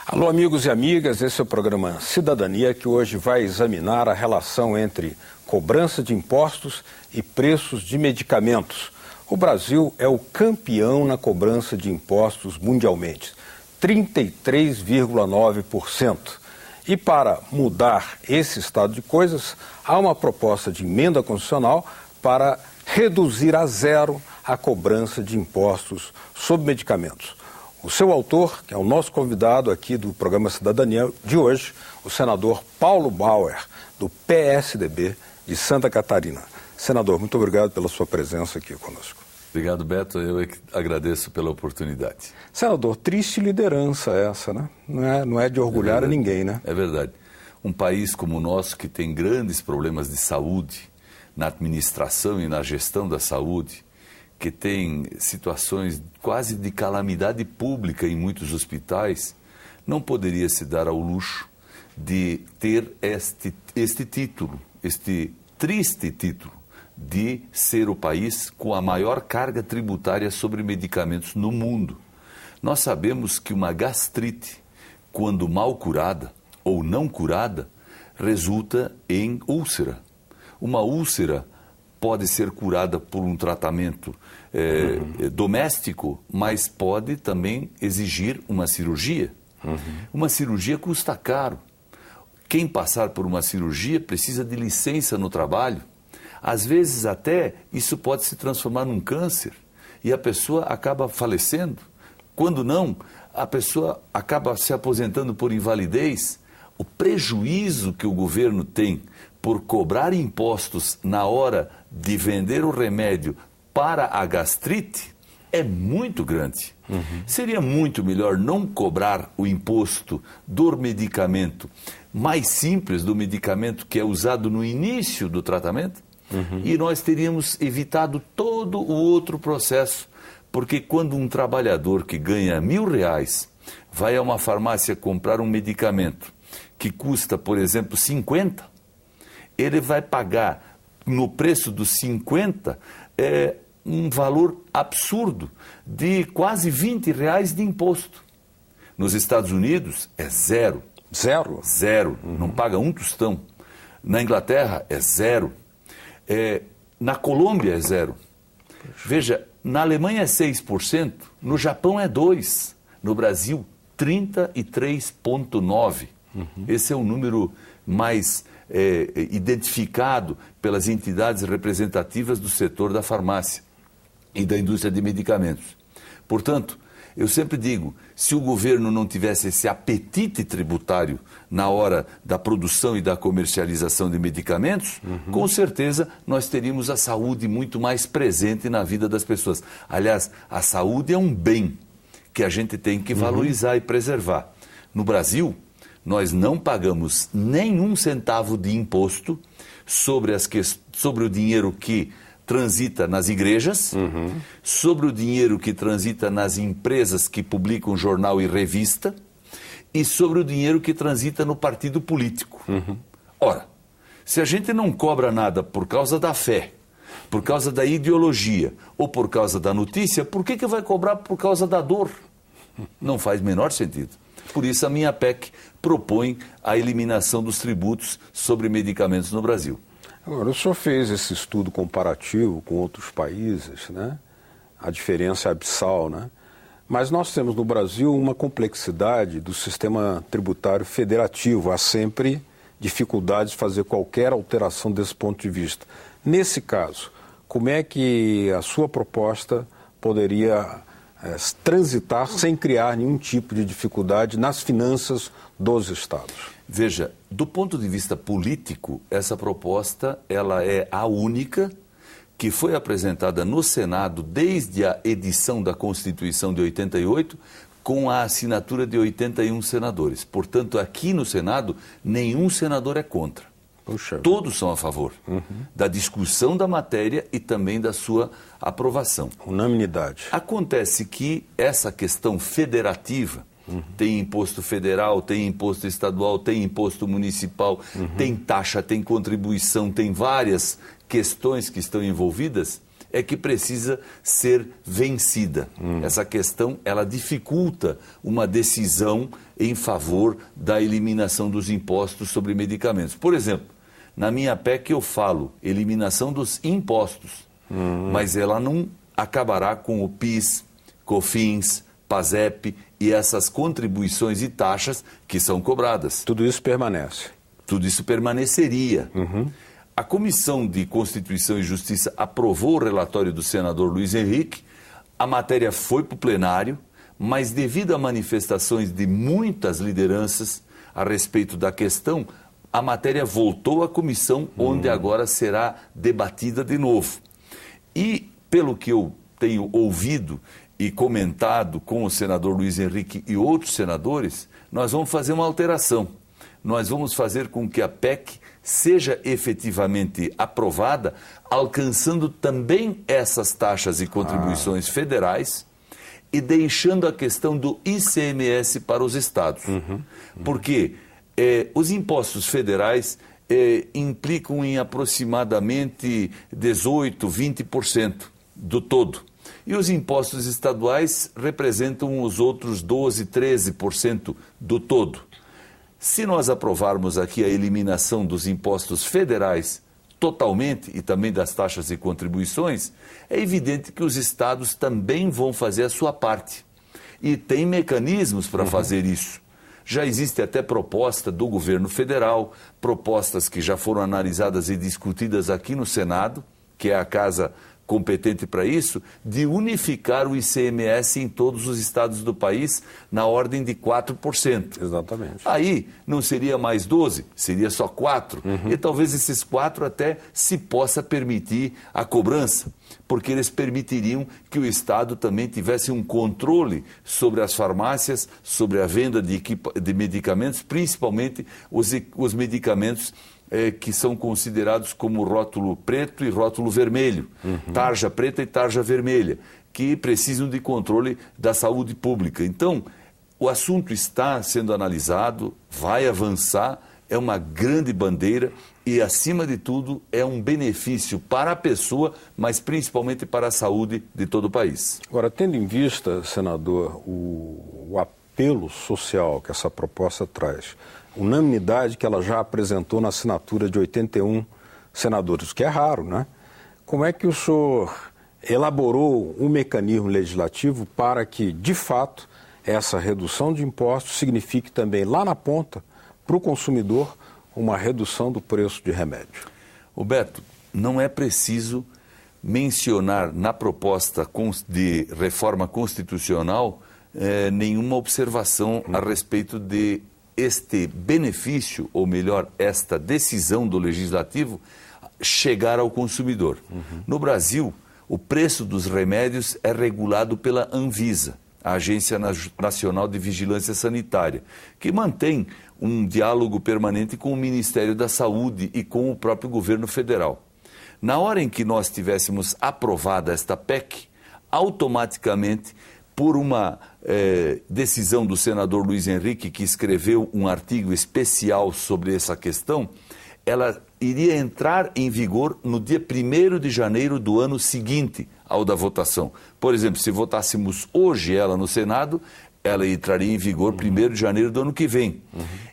Alô, amigos e amigas, esse é o programa Cidadania, que hoje vai examinar a relação entre cobrança de impostos e preços de medicamentos. O Brasil é o campeão na cobrança de impostos mundialmente, 33,9%. E para mudar esse estado de coisas, há uma proposta de emenda constitucional para reduzir a zero a cobrança de impostos sobre medicamentos. O seu autor, que é o nosso convidado aqui do programa Cidadania de hoje, o senador Paulo Bauer, do PSDB de Santa Catarina. Senador, muito obrigado pela sua presença aqui conosco. Obrigado, Beto. Eu agradeço pela oportunidade. Senador, triste liderança essa, né? Não é de orgulhar a ninguém, né? É verdade. Um país como o nosso, que tem grandes problemas de saúde, na administração e na gestão da saúde, que tem situações quase de calamidade pública em muitos hospitais, não poderia se dar ao luxo de ter este título, este triste título, de ser o país com a maior carga tributária sobre medicamentos no mundo. Nós sabemos que uma gastrite, quando mal curada ou não curada, resulta em úlcera. Uma úlcera pode ser curada por um tratamento doméstico, mas pode também exigir uma cirurgia. Uma cirurgia custa caro. Quem passar por uma cirurgia precisa de licença no trabalho. Às vezes até isso pode se transformar num câncer e a pessoa acaba falecendo. Quando não, a pessoa acaba se aposentando por invalidez. O prejuízo que o governo tem por cobrar impostos na hora de vender o remédio para a gastrite é muito grande. Seria muito melhor não cobrar o imposto do medicamento mais simples, do medicamento que é usado no início do tratamento, e nós teríamos evitado todo o outro processo. Porque quando um trabalhador que ganha R$1.000 vai a uma farmácia comprar um medicamento que custa, por exemplo, 50, ele vai pagar no preço dos 50 um valor absurdo de quase R$20 de imposto. Nos Estados Unidos é zero. Zero? Zero. Não paga um tostão. Na Inglaterra é zero. Na Colômbia é zero. Veja, na Alemanha é 6%, no Japão é 2%, no Brasil 33,9%. Esse é o número mais identificado pelas entidades representativas do setor da farmácia e da indústria de medicamentos. Portanto, eu sempre digo, se o governo não tivesse esse apetite tributário na hora da produção e da comercialização de medicamentos, com certeza nós teríamos a saúde muito mais presente na vida das pessoas. Aliás, a saúde é um bem que a gente tem que valorizar e preservar. No Brasil, nós não pagamos nenhum centavo de imposto sobre o dinheiro que transita nas igrejas, sobre o dinheiro que transita nas empresas que publicam jornal e revista e sobre o dinheiro que transita no partido político. Ora, se a gente não cobra nada por causa da fé, por causa da ideologia ou por causa da notícia, por que vai cobrar por causa da dor? Não faz menor sentido. Por isso a minha PEC propõe a eliminação dos tributos sobre medicamentos no Brasil. Agora, o senhor fez esse estudo comparativo com outros países, né? A diferença é abissal, né? Mas nós temos no Brasil uma complexidade do sistema tributário federativo. Há sempre dificuldades de fazer qualquer alteração desse ponto de vista. Nesse caso, como é que a sua proposta poderia transitar sem criar nenhum tipo de dificuldade nas finanças dos estados? Veja, do ponto de vista político, essa proposta ela é a única que foi apresentada no Senado desde a edição da Constituição de 88, com a assinatura de 81 senadores. Portanto, aqui no Senado, nenhum senador é contra. Puxa. Todos são a favor da discussão da matéria e também da sua aprovação. Unanimidade. Acontece que essa questão federativa, tem imposto federal, tem imposto estadual, tem imposto municipal, tem taxa, tem contribuição, tem várias questões que estão envolvidas, é que precisa ser vencida. Essa questão, ela dificulta uma decisão em favor da eliminação dos impostos sobre medicamentos. Por exemplo, na minha PEC eu falo eliminação dos impostos, mas ela não acabará com o PIS, COFINS, PASEP e essas contribuições e taxas que são cobradas. Tudo isso permanece. Tudo isso permaneceria. A Comissão de Constituição e Justiça aprovou o relatório do senador Luiz Henrique, a matéria foi para o plenário, mas devido a manifestações de muitas lideranças a respeito da questão, a matéria voltou à comissão, onde agora será debatida de novo. E, pelo que eu tenho ouvido e comentado com o senador Luiz Henrique e outros senadores, nós vamos fazer uma alteração. Nós vamos fazer com que a PEC seja efetivamente aprovada, alcançando também essas taxas e contribuições federais e deixando a questão do ICMS para os estados. Porque os impostos federais implicam em aproximadamente 18%, 20% do todo. E os impostos estaduais representam os outros 12%, 13% do todo. Se nós aprovarmos aqui a eliminação dos impostos federais totalmente e também das taxas e contribuições, é evidente que os estados também vão fazer a sua parte. E tem mecanismos para fazer isso. Já existe até proposta do governo federal, propostas que já foram analisadas e discutidas aqui no Senado, que é a casa competente para isso, de unificar o ICMS em todos os estados do país na ordem de 4%. Exatamente. Aí não seria mais 12, seria só 4. E talvez esses 4 até se possa permitir a cobrança, porque eles permitiriam que o Estado também tivesse um controle sobre as farmácias, sobre a venda de medicamentos, principalmente os medicamentos que são considerados como rótulo preto e rótulo vermelho, tarja preta e tarja vermelha, que precisam de controle da saúde pública. Então, o assunto está sendo analisado, vai avançar, é uma grande bandeira e, acima de tudo, é um benefício para a pessoa, mas principalmente para a saúde de todo o país. Agora, tendo em vista, senador, o apelo social que essa proposta traz, unanimidade que ela já apresentou na assinatura de 81 senadores, o que é raro, né? Como é que o senhor elaborou um mecanismo legislativo para que, de fato, essa redução de impostos signifique também, lá na ponta, para o consumidor, uma redução do preço de remédio? Roberto, não é preciso mencionar na proposta de reforma constitucional nenhuma observação a respeito de este benefício, ou melhor, esta decisão do Legislativo, chegar ao consumidor. No Brasil, o preço dos remédios é regulado pela Anvisa, a Agência Nacional de Vigilância Sanitária, que mantém um diálogo permanente com o Ministério da Saúde e com o próprio governo federal. Na hora em que nós tivéssemos aprovada esta PEC, automaticamente, por uma decisão do senador Luiz Henrique, que escreveu um artigo especial sobre essa questão, ela iria entrar em vigor no dia 1º de janeiro do ano seguinte ao da votação. Por exemplo, se votássemos hoje ela no Senado, ela entraria em vigor 1º de janeiro do ano que vem.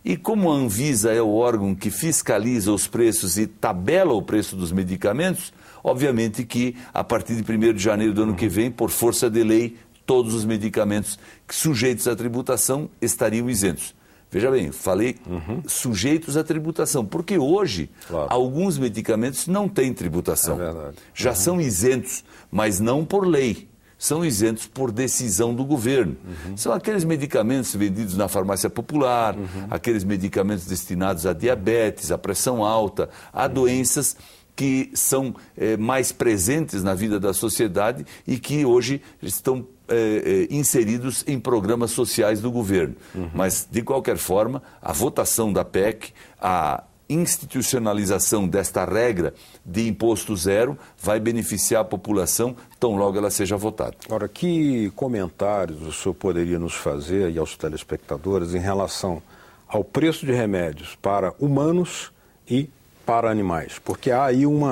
E como a Anvisa é o órgão que fiscaliza os preços e tabela o preço dos medicamentos, obviamente que a partir de 1º de janeiro do ano que vem, por força de lei, todos os medicamentos sujeitos à tributação estariam isentos. Veja bem, falei sujeitos à tributação, porque hoje alguns medicamentos não têm tributação. É verdade. Já são isentos, mas não por lei. São isentos por decisão do governo. São aqueles medicamentos vendidos na farmácia popular, aqueles medicamentos destinados a diabetes, a pressão alta, a doenças que são mais presentes na vida da sociedade e que hoje estão inseridos em programas sociais do governo. Mas, de qualquer forma, a votação da PEC, a institucionalização desta regra de imposto zero vai beneficiar a população tão logo ela seja votada. Agora, que comentários o senhor poderia nos fazer e aos telespectadores em relação ao preço de remédios para humanos e para animais? Porque há aí um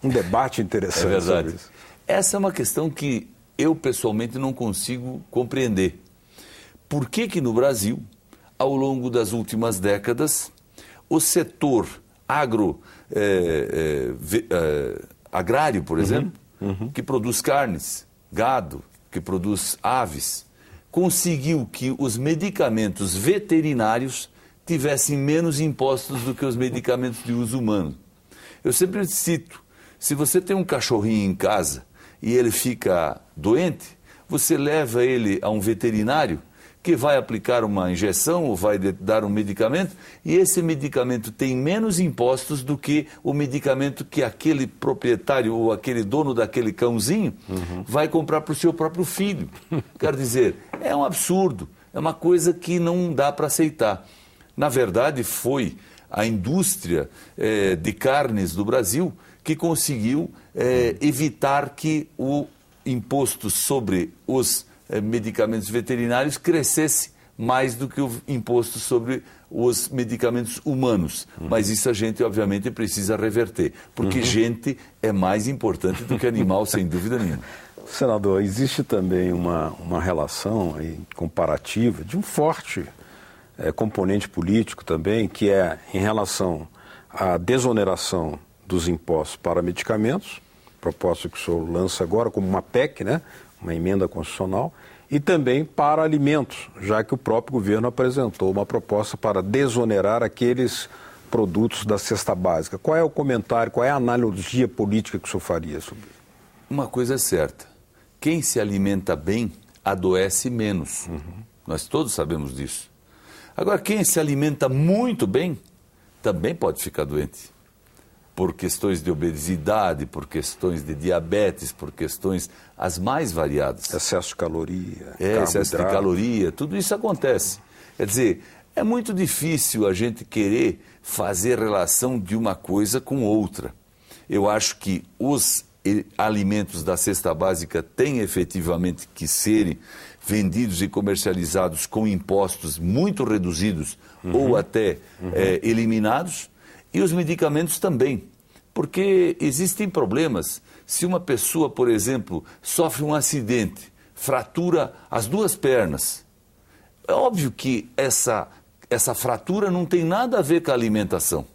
debate interessante sobre isso. Essa é uma questão que eu pessoalmente não consigo compreender. Por que que no Brasil, ao longo das últimas décadas, o setor agrário, por exemplo, que produz carnes, gado, que produz aves, conseguiu que os medicamentos veterinários tivessem menos impostos do que os medicamentos de uso humano? Eu sempre cito, se você tem um cachorrinho em casa e ele fica doente, você leva ele a um veterinário que vai aplicar uma injeção ou vai dar um medicamento, e esse medicamento tem menos impostos do que o medicamento que aquele proprietário ou aquele dono daquele cãozinho vai comprar para o seu próprio filho. Quer dizer, é um absurdo, é uma coisa que não dá para aceitar. Na verdade, foi a indústria de carnes do Brasil que conseguiu evitar que o imposto sobre os medicamentos veterinários crescesse mais do que o imposto sobre os medicamentos humanos. Mas isso a gente, obviamente, precisa reverter, porque gente é mais importante do que animal, sem dúvida nenhuma. Senador, existe também uma relação aí comparativa de um forte componente político também, que é em relação à desoneração dos impostos para medicamentos, proposta que o senhor lança agora como uma PEC, né? Uma emenda constitucional, e também para alimentos, já que o próprio governo apresentou uma proposta para desonerar aqueles produtos da cesta básica. Qual é o comentário, qual é a analogia política que o senhor faria sobre isso? Uma coisa é certa, quem se alimenta bem adoece menos. Nós todos sabemos disso. Agora, quem se alimenta muito bem também pode ficar doente. Por questões de obesidade, por questões de diabetes, por questões as mais variadas. Excesso de caloria, excesso de caloria, tudo isso acontece. Quer dizer, é muito difícil a gente querer fazer relação de uma coisa com outra. Eu acho que os alimentos da cesta básica têm efetivamente que serem vendidos e comercializados com impostos muito reduzidos ou até eliminados. E os medicamentos também, porque existem problemas. Se uma pessoa, por exemplo, sofre um acidente, fratura as duas pernas, é óbvio que essa fratura não tem nada a ver com a alimentação.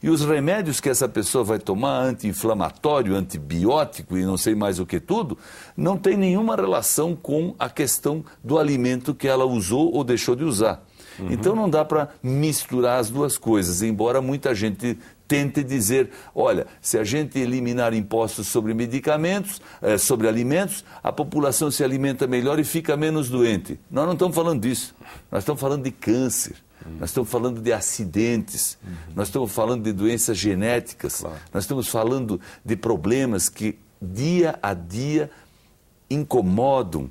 E os remédios que essa pessoa vai tomar, anti-inflamatório, antibiótico e não sei mais o que tudo, não tem nenhuma relação com a questão do alimento que ela usou ou deixou de usar. Então não dá para misturar as duas coisas, embora muita gente tente dizer, olha, se a gente eliminar impostos sobre medicamentos, sobre alimentos, a população se alimenta melhor e fica menos doente. Nós não estamos falando disso, nós estamos falando de câncer, nós estamos falando de acidentes, nós estamos falando de doenças genéticas, nós estamos falando de problemas que dia a dia incomodam,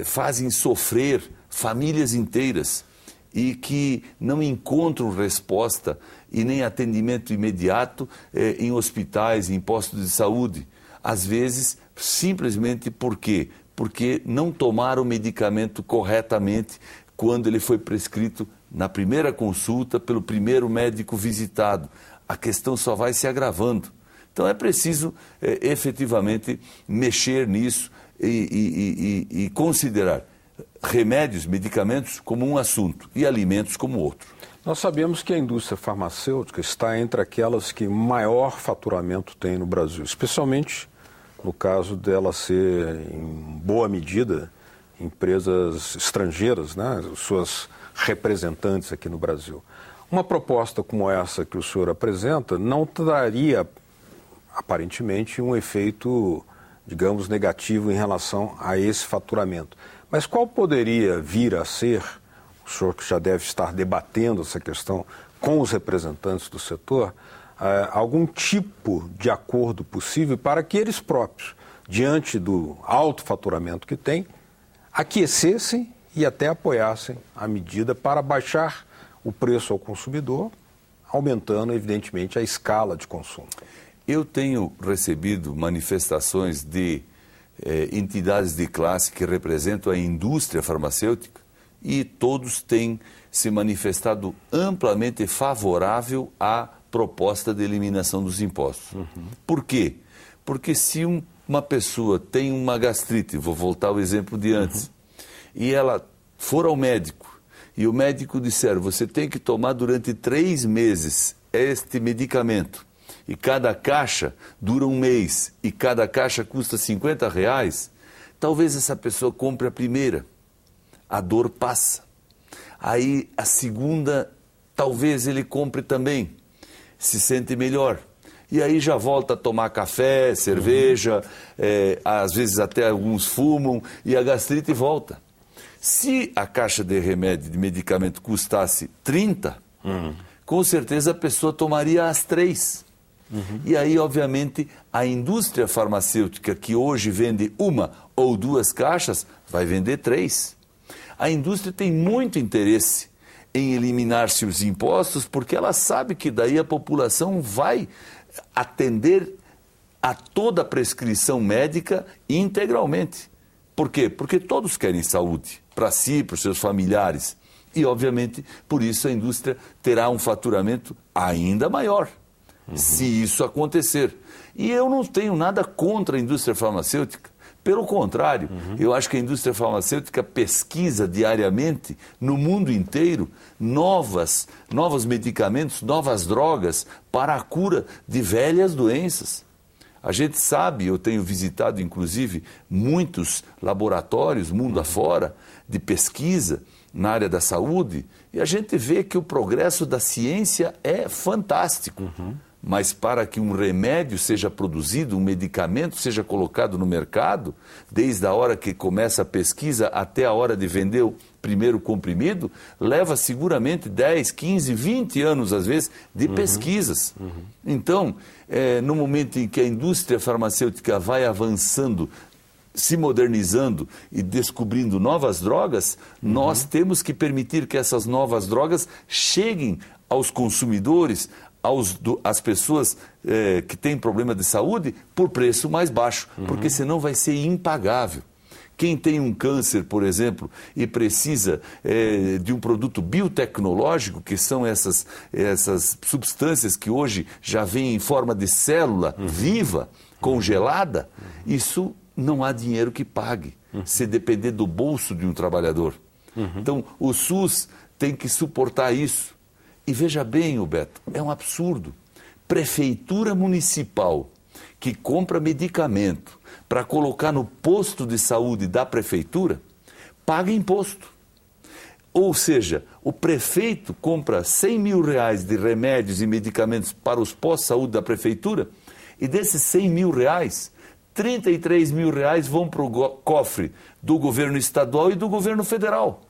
fazem sofrer famílias inteiras e que não encontram resposta e nem atendimento imediato em hospitais, em postos de saúde. Às vezes, simplesmente por quê? Porque não tomaram o medicamento corretamente quando ele foi prescrito na primeira consulta pelo primeiro médico visitado. A questão só vai se agravando. Então é preciso efetivamente mexer nisso e considerar remédios, medicamentos como um assunto e alimentos como outro. Nós sabemos que a indústria farmacêutica está entre aquelas que maior faturamento tem no Brasil, especialmente no caso dela ser, em boa medida, empresas estrangeiras, né, suas representantes aqui no Brasil. Uma proposta como essa que o senhor apresenta não traria, aparentemente, um efeito, digamos, negativo em relação a esse faturamento. Mas qual poderia vir a ser, o senhor que já deve estar debatendo essa questão com os representantes do setor, algum tipo de acordo possível para que eles próprios, diante do alto faturamento que têm, aquecessem e até apoiassem a medida para baixar o preço ao consumidor, aumentando, evidentemente, a escala de consumo? Eu tenho recebido manifestações de entidades de classe que representam a indústria farmacêutica e todos têm se manifestado amplamente favorável à proposta de eliminação dos impostos. Por quê? Porque se um uma pessoa tem uma gastrite, vou voltar ao exemplo de antes, e ela for ao médico, e o médico disser, você tem que tomar durante 3 meses este medicamento, e cada caixa dura 1 mês, e cada caixa custa R$50, talvez essa pessoa compre a primeira, a dor passa. Aí a segunda, talvez ele compre também, se sente melhor. E aí já volta a tomar café, cerveja, às vezes até alguns fumam, e a gastrite volta. Se a caixa de remédio, de medicamento, custasse 30, com certeza a pessoa tomaria as 3. E aí, obviamente, a indústria farmacêutica, que hoje vende 1 ou 2 caixas, vai vender 3. A indústria tem muito interesse em eliminar-se os impostos, porque ela sabe que daí a população vai atender a toda a prescrição médica integralmente. Por quê? Porque todos querem saúde, para si, para os seus familiares. E, obviamente, por isso a indústria terá um faturamento ainda maior, se isso acontecer. E eu não tenho nada contra a indústria farmacêutica. Pelo contrário, eu acho que a indústria farmacêutica pesquisa diariamente, no mundo inteiro, novos medicamentos, novas drogas para a cura de velhas doenças. A gente sabe, eu tenho visitado inclusive muitos laboratórios, mundo afora, de pesquisa na área da saúde, e a gente vê que o progresso da ciência é fantástico. Mas para que um remédio seja produzido, um medicamento seja colocado no mercado, desde a hora que começa a pesquisa até a hora de vender o primeiro comprimido, leva seguramente 10, 15, 20 anos, às vezes, de pesquisas. Então, no momento em que a indústria farmacêutica vai avançando, se modernizando e descobrindo novas drogas, nós temos que permitir que essas novas drogas cheguem aos consumidores, às pessoas que têm problema de saúde, por preço mais baixo, porque senão vai ser impagável. Quem tem um câncer, por exemplo, e precisa de um produto biotecnológico, que são essas substâncias que hoje já vêm em forma de célula viva, congelada, isso não há dinheiro que pague, se depender do bolso de um trabalhador. Então, o SUS tem que suportar isso. E veja bem, Beto, é um absurdo. Prefeitura municipal que compra medicamento para colocar no posto de saúde da prefeitura, paga imposto. Ou seja, o prefeito compra R$100 mil de remédios e medicamentos para os postos de saúde da prefeitura, e desses R$100 mil, R$33 mil vão para o cofre do governo estadual e do governo federal.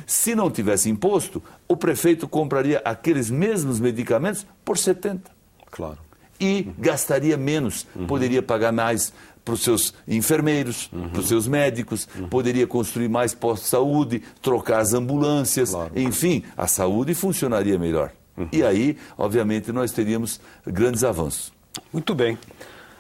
Se não tivesse imposto, o prefeito compraria aqueles mesmos medicamentos por 70. Claro. E gastaria menos, poderia pagar mais para os seus enfermeiros, para os seus médicos, poderia construir mais postos de saúde, trocar as ambulâncias, enfim, a saúde funcionaria melhor. E aí, obviamente, nós teríamos grandes avanços. Muito bem.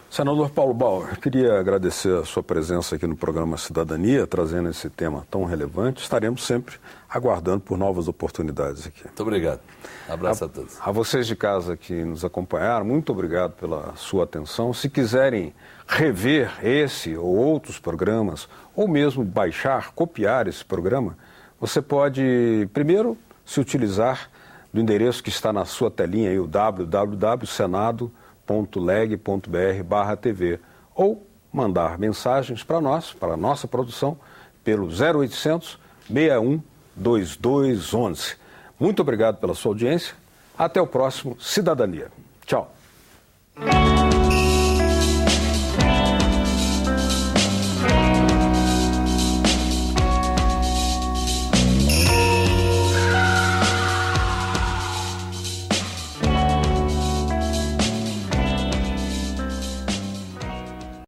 Senador Paulo Bauer, queria agradecer a sua presença aqui no programa Cidadania, trazendo esse tema tão relevante. Estaremos sempre aguardando por novas oportunidades aqui. Muito obrigado. Abraço a todos. A vocês de casa que nos acompanharam, muito obrigado pela sua atenção. Se quiserem rever esse ou outros programas, ou mesmo baixar, copiar esse programa, você pode, primeiro, se utilizar do endereço que está na sua telinha, aí, o www.senado.leg.br/TV, ou mandar mensagens para nós, para a nossa produção, pelo 0800 61 2211. Muito obrigado pela sua audiência. Até o próximo Cidadania. Tchau.